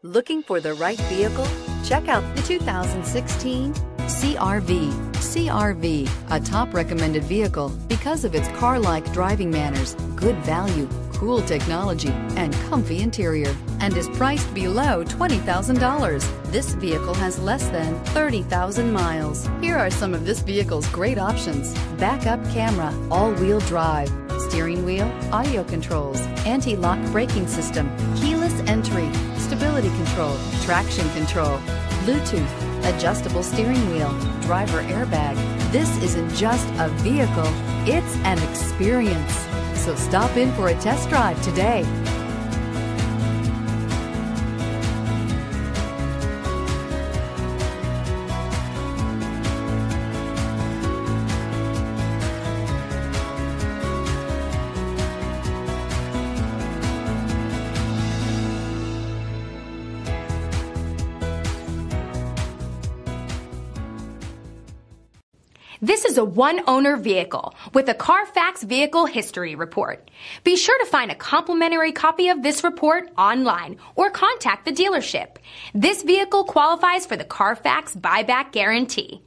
Looking for the right vehicle? Check out the 2016 CR-V. CR-V, a top recommended vehicle because of its car-like driving manners, good value, cool technology, and comfy interior, and is priced below $20,000. This vehicle has less than 30,000 miles. Here are some of this vehicle's great options: backup camera, all-wheel drive, steering wheel audio controls, anti-lock braking system, keyless entry, stability control, traction control, Bluetooth, adjustable steering wheel, driver airbag. This isn't just a vehicle, it's an experience. So stop in for a test drive today. This is a one-owner vehicle with a Carfax Vehicle History Report. Be sure to find a complimentary copy of this report online or contact the dealership. This vehicle qualifies for the Carfax Buyback Guarantee.